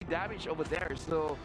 damage over there. So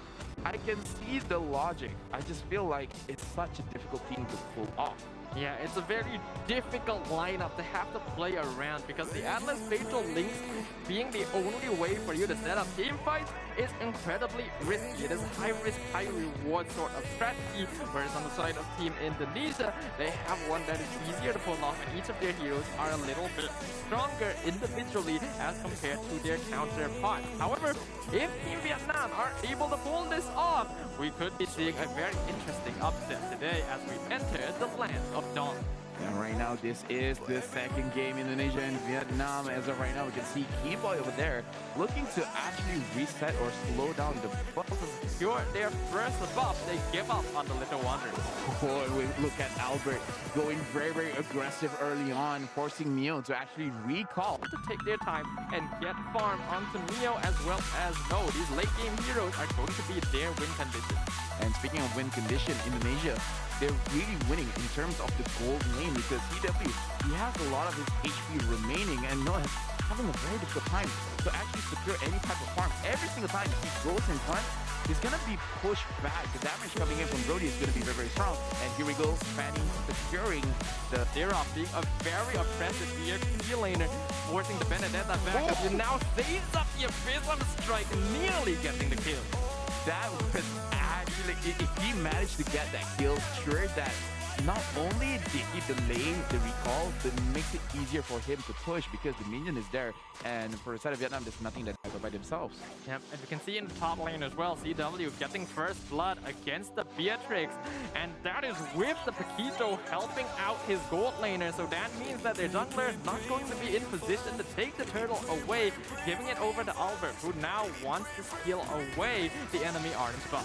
I can see the logic. I just feel like it's such a difficult thing to pull off. Yeah, it's a very difficult lineup to have to play around because the Atlas Fatal Links being the only way for you to set up team fights is incredibly risky. It is a high risk, high reward sort of strategy, whereas on the side of Team Indonesia, they have one that is easier to pull off and each of their heroes are a little bit stronger individually as compared to their counterparts. However, if Team Vietnam are able to pull this off, we could be seeing a very interesting upset today as we enter the land of Dawn. And right now, this is the second game, Indonesia and Vietnam. As of right now, we can see Kiboy over there looking to actually reset or slow down the buff. To secure their first buff, they give up on the Little Wanderers. Boy, we look at Alberttt going very, very aggressive early on, forcing Mio to actually recall. To take their time and get farm onto Mio as well as No. These late game heroes are going to be their win condition. And speaking of win condition, Indonesia, they're really winning in terms of the gold lane because he has a lot of his HP remaining and No is having a very difficult time to actually secure any type of farm. Every single time he goes in front, he's gonna be pushed back. The damage coming in from Brody is gonna be very, very strong. And here we go, Fanny securing the Zera being a very oppressive key laner, forcing the Benedetta back up. He now saves up the Abysm Strike, nearly getting the kill. That was actually, if he managed to get that kill, sure that not only did he delay the recall, but it makes it easier for him to push because the minion is there. And for the side of Vietnam, there's nothing that happens by themselves. Yep, and you can see in the top lane as well, CW getting first blood against the Beatrix. And that is with the Paquito helping out his gold laner. So that means that their jungler is not going to be in position to take the turtle away, giving it over to Alberttt, who now wants to steal away the enemy Ardent spot.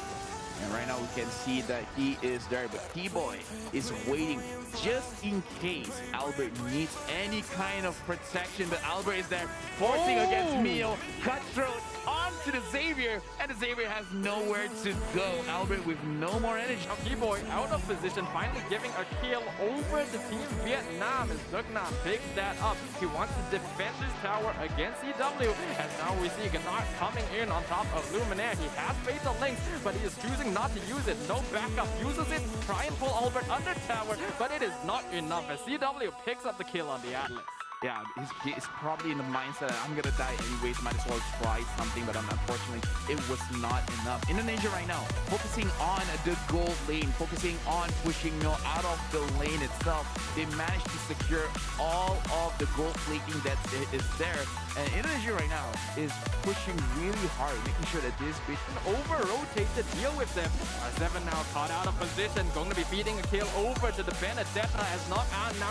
And right now we can see that he is there, but Kiboy is waiting just in case Alberttt needs any kind of protection. But Alberttt is there, forcing against Mio, cutthroat onto the Xavier, and the Xavier has nowhere to go. Alberttt with no more energy. Now Kiboy out of position, finally giving a kill over the Team Vietnam as Dugnam picks that up. He wants to defend this tower against CW, as now we see Gennard coming in on top of Luminaire. He has Fatal Links, but he is choosing not to use it. No backup, uses it, try and pull Alberttt under tower, but it is not enough as CW picks up the kill on the Atlas. Yeah, he's probably in the mindset that I'm gonna die anyways, might as well try something, but unfortunately, it was not enough. Indonesia right now, focusing on the gold lane, focusing on pushing Mio out of the lane itself. They managed to secure all of the gold plating that is there. And Indonesia right now is pushing really hard, making sure that this bitch can over-rotate to deal with them. R7 now caught out of position, going to be feeding a kill over to the Benedetta as now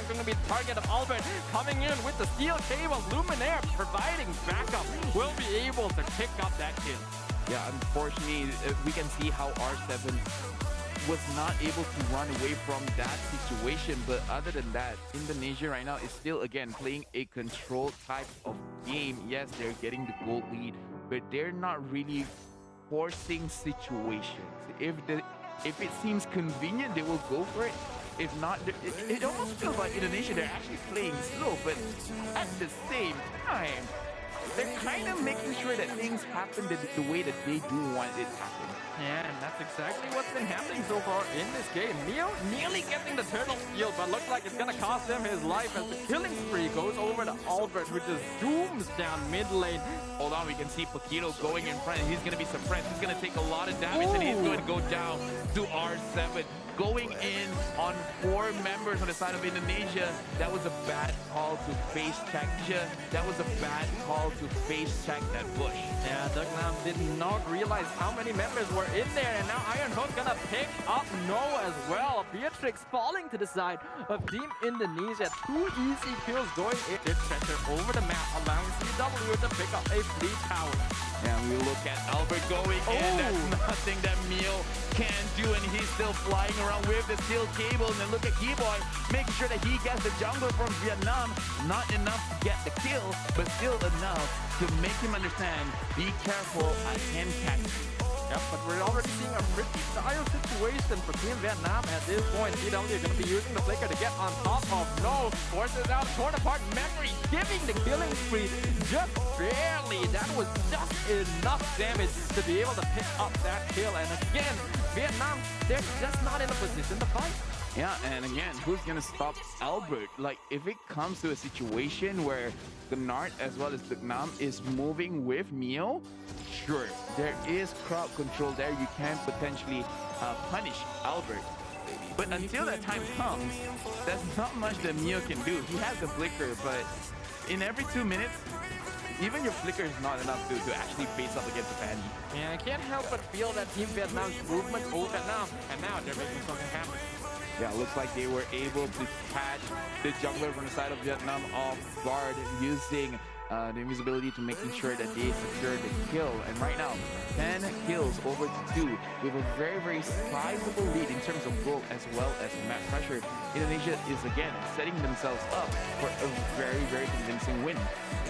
going to be the target of Alberttt, coming in with the steel cable. Luminaire providing backup, will be able to pick up that kill. Yeah, unfortunately, we can see how R7 was not able to run away from that situation. But other than that, Indonesia right now is still, again, playing a controlled type of game. Yes, they're getting the gold lead, but they're not really forcing situations. If it seems convenient, they will go for it. If not, it almost feels like Indonesia, they're actually playing slow, but at the same time, they're kind of making sure that things happen the way that they do want it to happen. Yeah, and that's exactly what's been happening so far in this game. Mio nearly getting the turtle steal, but looks like it's gonna cost him his life as the killing spree goes over to Alberttt, who just zooms down mid lane. Hold on, we can see Paquito going in front. He's gonna be suppressed. He's gonna take a lot of damage, and he's going to go down to R7. Going in on 4 members on the side of Indonesia. That was a bad call to face check. That was a bad call to face check that bush. Yeah, Dugnam did not realize how many members were in there, and now Iron Hook gonna pick up No as well. Beatrix falling to the side of Team Indonesia. 2 easy kills going in. Did pressure over the map, allowing CW to pick up a free tower. And we look at Alberttt going in. That's nothing that Mio can do, and he's still flying around with the steel cable. And then look at Kiboy, making sure that he gets the jungle from Vietnam. Not enough to get the kill, but still enough to make him understand, be careful, I can catch you. Yep, but we're already seeing a pretty dire situation for Team Vietnam at this point. CW going to be using the flicker to get on top of No. Forces out, torn apart Memory, giving the killing spree just barely. That was just enough damage to be able to pick up that kill. And again, Vietnam, they're just not in a position to fight. Yeah, and again, who's gonna stop Alberttt? Like, if it comes to a situation where Gnart as well as Vietnam is moving with Mio, sure, there is crowd control there. You can potentially punish Alberttt. But until that time comes, there's not much that Mio can do. He has the flicker, but in every 2 minutes, even your flicker is not enough to actually face up against the Fanny. Yeah, I can't help but feel that Team Vietnam's movement over Vietnam, and now they're making something happen. Yeah, looks like they were able to catch the jungler from the side of Vietnam off guard using the invisibility to making sure that they secure the kill. And right now, 10 kills over to 2 with a very, very sizable lead in terms of gold as well as map pressure. Indonesia is again setting themselves up for a very, very convincing win.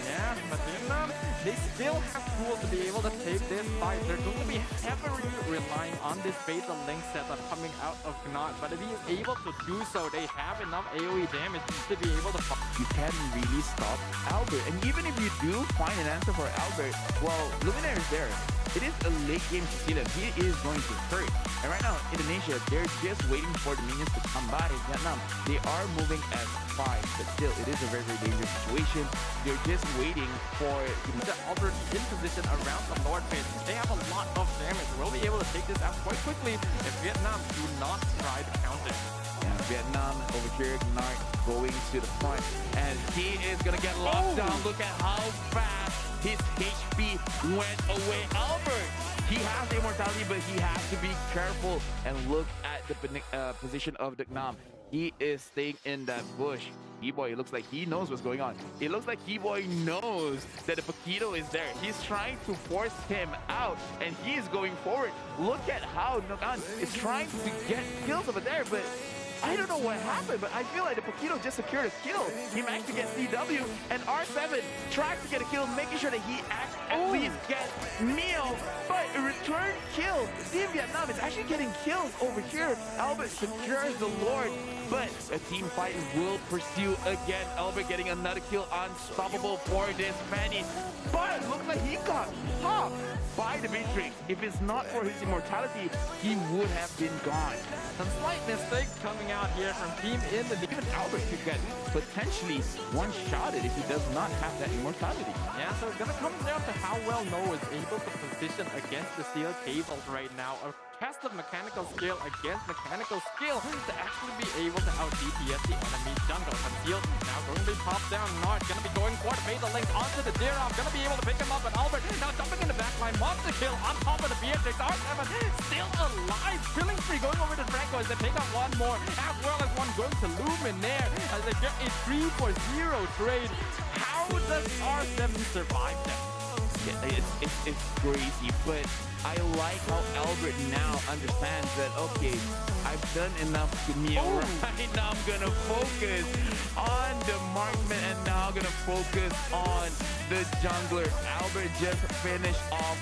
Yeah, but Vietnam, they still have tools to be able to take this fight. They're going to be heavily relying on this Fatal Link setup coming out of Gnart. But if he is able to do so, they have enough AoE damage to be able to fight. You can really stop Alberttt. And even if you do find an answer for Alberttt, well, Luminaire is there. It is a late game to see them. He is going to hurt. And right now, Indonesia, they're just waiting for the minions to come by. Vietnam, they are moving as 5, but still, it is a very, very dangerous situation. They're just waiting for the Alberttt in position around the Lord Pit. They have a lot of damage. We'll be able to take this out quite quickly if Vietnam do not try to counter. Yeah, Vietnam over here, Gnart going to the front, and he is gonna get locked down. Look at how fast his HP went away. Alberttt, he has the immortality, but he has to be careful. And look at the position of the Gnam. He is staying in that bush. Kiboy, it looks like he knows what's going on. It looks like Kiboy knows that the Paquito is there. He's trying to force him out, and he is going forward. Look at how Nogan is trying to get kills over there, but I don't know what happened, but I feel like the Paquito just secured a kill. He managed to get CW, and R7 tries to get a kill, making sure that he at least gets Mio, but a return kill. Team Vietnam is actually getting kills over here. Alberttt secures the Lord, but a team fight will pursue again. Alberttt getting another kill, unstoppable for this Fanny, but it looks like he got popped by the Matrix. If it's not for his immortality, he would have been gone. Some slight mistakes coming out here from Team Indonesia. Even Alberttt could get potentially one-shotted if he does not have that immortality. Yeah, so it's gonna come down to how well No is able to position against the steel cables right now. A test of mechanical skill against mechanical skill to actually be able to out-DPS the enemy jungle. Conceal now going to be popped down. Gnart gonna be going for the Fatal Link onto the Diram. Gonna be able to pick him up, and Alberttt now jumping in the backline. Monster kill on top of the Beatrix. R7 still alive. Killing spree going over to Franco as they pick up one more, as well as one going to Luminaire as they get a 3-for-0 trade. How does R7 survive that? Yeah, it's crazy, but I like how Alberttt now understands that, okay, I've done enough to Mio. Right now I'm gonna focus on the marksman, and now I'm gonna focus on the jungler. Alberttt just finished off